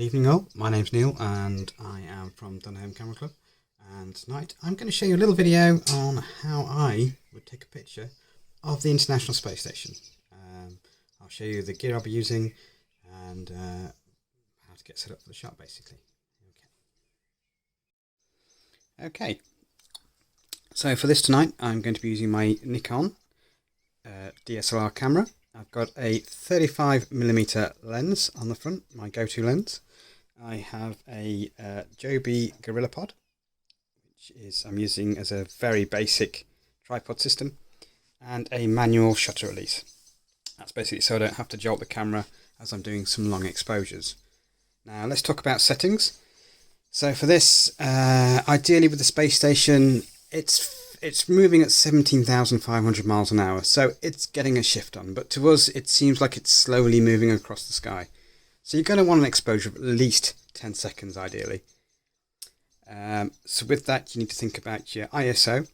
Evening all, my name's Neil and I am from Dunham Camera Club, and tonight I'm going to show you a little video on how I would take a picture of the International Space Station. I'll show you the gear I'll be using and how to get set up for the shot basically. Okay, so for this tonight I'm going to be using my Nikon DSLR camera. I've got a 35mm lens on the front, my go-to lens. I have a Joby GorillaPod, which is I'm using as a very basic tripod system, and a manual shutter release. That's basically so I don't have to jolt the camera as I'm doing some long exposures. Now let's talk about settings. So for this, ideally with the space station, it's moving at 17,500 miles an hour, so it's getting a shift on, but to us it seems like it's slowly moving across the sky. So you're going to want an exposure of at least 10 seconds ideally. So with that you need to think about your ISO.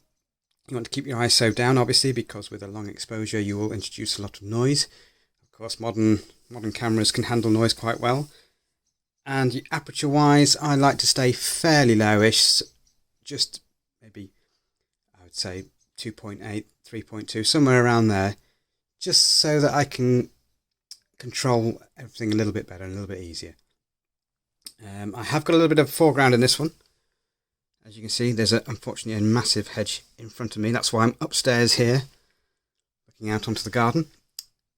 You want to keep your ISO down obviously, because with a long exposure you will introduce a lot of noise. Of course modern cameras can handle noise quite well. And aperture wise I like to stay fairly lowish, just maybe I would say 2.8, 3.2, somewhere around there, just so that I can control everything a little bit better and a little bit easier. I have got a little bit of foreground in this one. As you can see, there's unfortunately a massive hedge in front of me. That's why I'm upstairs here, looking out onto the garden.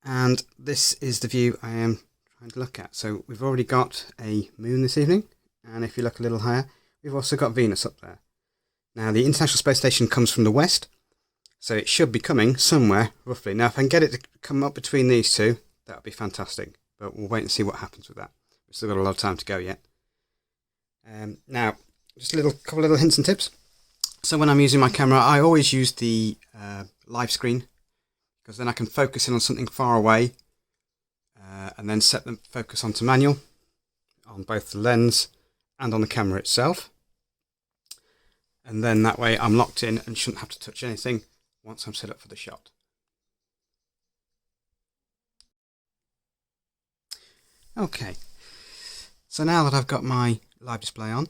And this is the view I am trying to look at. So we've already got a moon this evening, and if you look a little higher, we've also got Venus up there. Now the International Space Station comes from the west, so it should be coming somewhere roughly. Now if I can get it to come up between these two, that would be fantastic, but we'll wait and see what happens with that. We've still got a lot of time to go yet. Now just a couple of little hints and tips. So when I'm using my camera, I always use the live screen, because then I can focus in on something far away and then set the focus onto manual on both the lens and on the camera itself. And then that way I'm locked in and shouldn't have to touch anything once I'm set up for the shot. Okay, so now that I've got my live display on,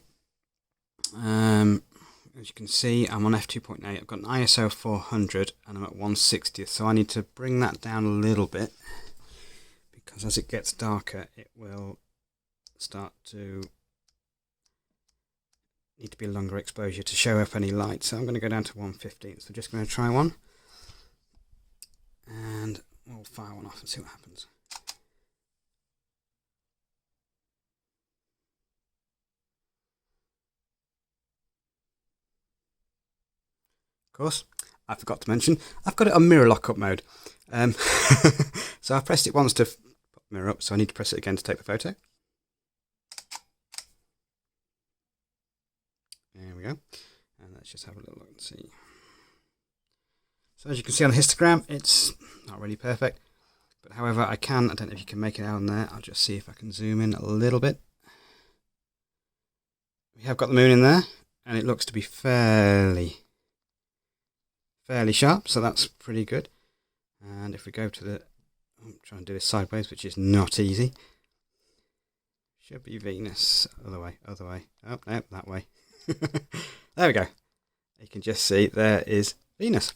as you can see I'm on f2.8, I've got an ISO 400 and I'm at 1/60th, so I need to bring that down a little bit, because as it gets darker it will start to need to be a longer exposure to show up any light. So I'm going to go down to 1/15th. So just going to try one, and we'll fire one off and see what happens. Of course, I forgot to mention I've got it on mirror lockup mode. So I've pressed it once to put the mirror up, so I need to press it again to take the photo. There we go, and let's just have a little look and see. So as you can see on the histogram, it's not really perfect, but however I don't know if you can make it out on there, I'll just see if I can zoom in a little bit. We have got the moon in there, and it looks to be fairly sharp, so that's pretty good. And if we go to I'm trying to do this sideways, which is not easy. Should be Venus, other way, oh no, that way. There we go. You can just see there is Venus.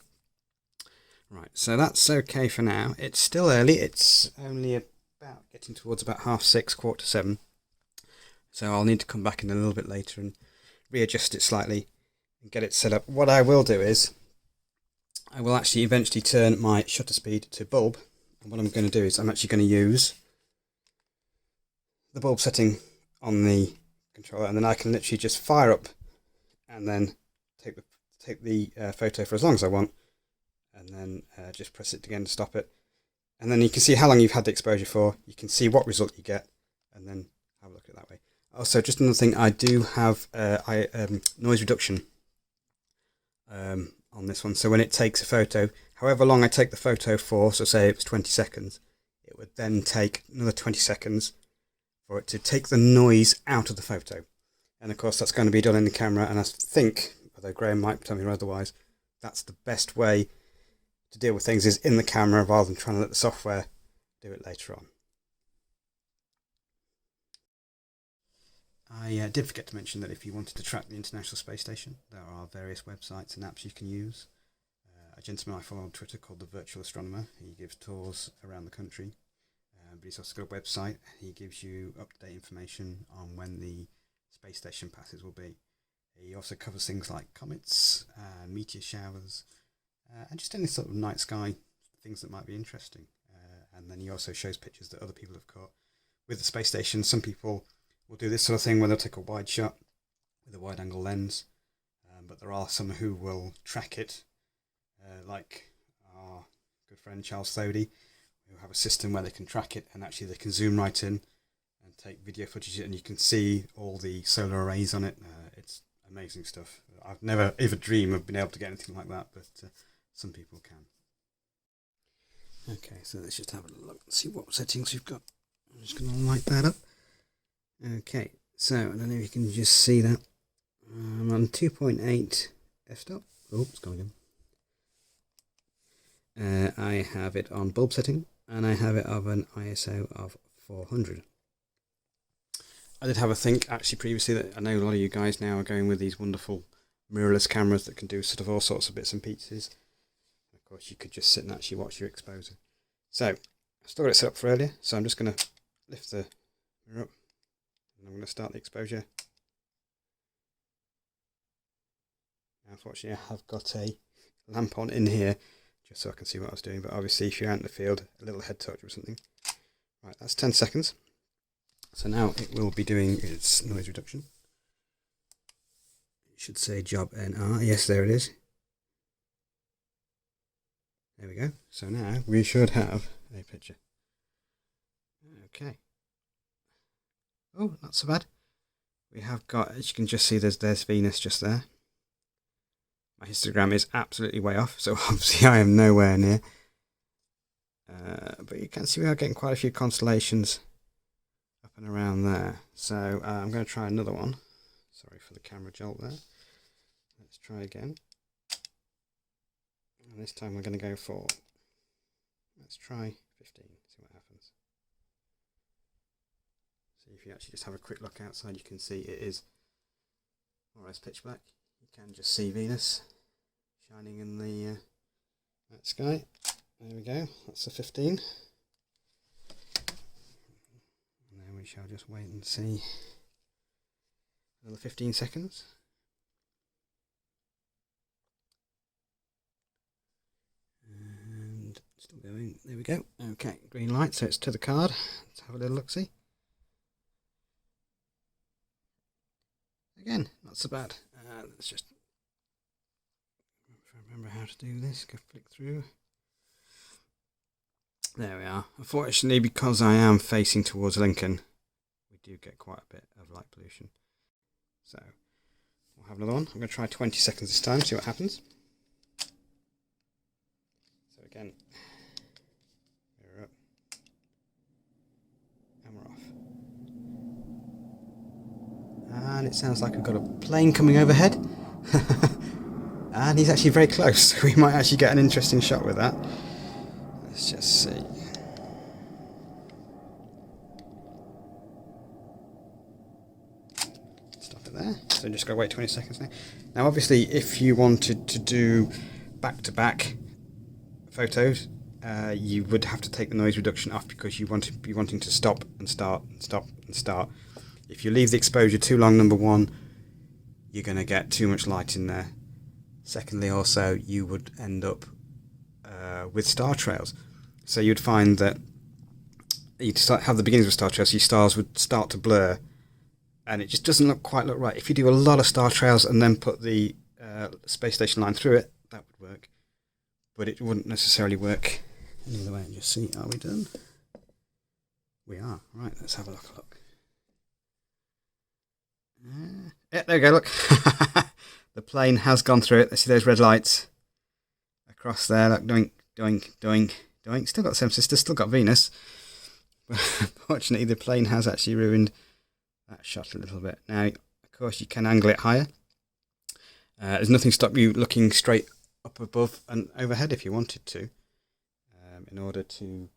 Right, so that's okay for now. It's still early. It's only about getting towards about 6:30, 6:45. So I'll need to come back in a little bit later and readjust it slightly and get it set up. What I will do is I will actually eventually turn my shutter speed to bulb. And what I'm going to do is I'm actually going to use the bulb setting on the controller, and then I can literally just fire up and then take the photo for as long as I want, and then just press it again to stop it, and then you can see how long you've had the exposure for. You can see what result you get, and then have a look at it that way. Also, just another thing, I do have noise reduction on this one, so when it takes a photo, however long I take the photo for, so say it was 20 seconds, it would then take another 20 seconds for it to take the noise out of the photo. And of course that's going to be done in the camera, and I think, although Graham might tell me otherwise, that's the best way to deal with things, is in the camera rather than trying to let the software do it later on. I did forget to mention that if you wanted to track the International Space Station, there are various websites and apps you can use. A gentleman I follow on Twitter called the Virtual Astronomer, he gives tours around the country, but he's also got a website. He gives you up-to-date information on when the space station passes will be. He also covers things like comets, meteor showers, and just any sort of night sky things that might be interesting. And then he also shows pictures that other people have caught with the space station. Some people will do this sort of thing where they'll take a wide shot with a wide angle lens, but there are some who will track it, like our good friend Charles Thodey, who have a system where they can track it and actually they can zoom right in and take video footage and you can see all the solar arrays on it. It's amazing stuff. I've never ever dreamed of being able to get anything like that, but some people can. Okay, so let's just have a look and see what settings we've got. I'm just going to light that up. Okay, so I don't know if you can just see that. I'm on 2.8 f-stop. Oh, it's gone again. I have it on bulb setting, and I have it of an ISO of 400. I did have a think actually previously that I know a lot of you guys now are going with these wonderful mirrorless cameras that can do sort of all sorts of bits and pieces. Of course, you could just sit and actually watch your exposure. So, I've still got it set up for earlier, so I'm just going to lift the mirror up, and I'm going to start the exposure. Now, unfortunately, I have got a lamp on in here, just so I can see what I was doing, but obviously if you're out in the field, a little head touch or something. Right, that's 10 seconds. So now it will be doing its noise reduction. It should say job NR. Yes, there it is. There we go. So now we should have a picture. Okay. Oh, not so bad. We have got, as you can just see, there's Venus just there. My histogram is absolutely way off, so obviously I am nowhere near. But you can see we are getting quite a few constellations up and around there. So I'm going to try another one. Sorry for the camera jolt there. Let's try again. And this time we're going to go for, let's try 15, see what happens. So if you actually just have a quick look outside, you can see it is more or less pitch black. You can just see Venus shining in the night sky. There we go, that's a 15. And then we shall just wait and see another 15 seconds. And still going, there we go. Okay, green light, so it's to the card. Let's have a little look-see. Again, not so bad. Let's just remember how to do this. Go flick through. There we are. Unfortunately, because I am facing towards Lincoln, we do get quite a bit of light pollution. So we'll have another one. I'm going to try 20 seconds this time, see what happens. So again, mirror up, and we're off. And it sounds like we've got a plane coming overhead. And he's actually very close, so we might actually get an interesting shot with that. Let's just see. Stop it there. So just got to wait 20 seconds now. Now obviously if you wanted to do back-to-back photos, you would have to take the noise reduction off because you want to be wanting to stop and start and stop and start. If you leave the exposure too long, number one, you're going to get too much light in there. Secondly, also, you would end up with star trails. So you'd find that you'd have the beginnings of star trails, your stars would start to blur, and it just doesn't quite look right. If you do a lot of star trails and then put the space station line through it, that would work. But it wouldn't necessarily work any other way. And just see, are we done? We are. Right, let's have a look. Yeah, there we go, look. The plane has gone through it. Let's see those red lights across there. Look, doink, doink, doink, doink. Still got Seven Sisters, still got Venus. But fortunately, the plane has actually ruined that shot a little bit. Now, of course, you can angle it higher. There's nothing to stop you looking straight up above and overhead if you wanted to, in order to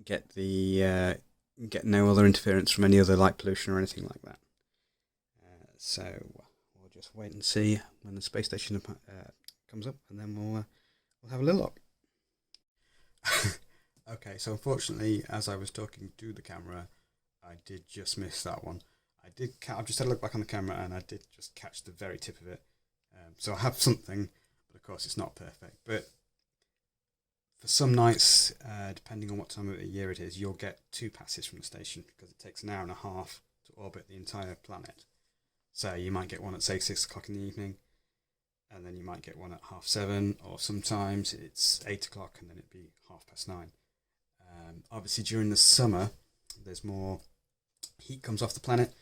get the get no other interference from any other light pollution or anything like that. So we'll just wait and see when the space station comes up, and then we'll have a little look. Okay, so unfortunately, as I was talking to the camera, I did just miss that one. I've just had a look back on the camera, and I did just catch the very tip of it. So I have something, but of course it's not perfect. But for some nights, depending on what time of the year it is, you'll get 2 passes from the station, because it takes an hour and a half to orbit the entire planet. So you might get one at, say, 6 o'clock in the evening, and then you might get one at 7:30, or sometimes it's 8 o'clock and then it'd be 9:30. Obviously during the summer, there's more heat comes off the planet,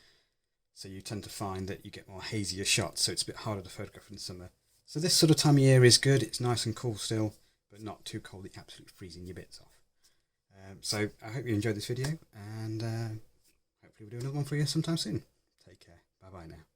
so you tend to find that you get more hazier shots, so it's a bit harder to photograph in the summer. So this sort of time of year is good. It's nice and cool still, but not too cold that you're absolutely freezing your bits off. So I hope you enjoyed this video, and hopefully we'll do another one for you sometime soon. Take care. Bye bye now.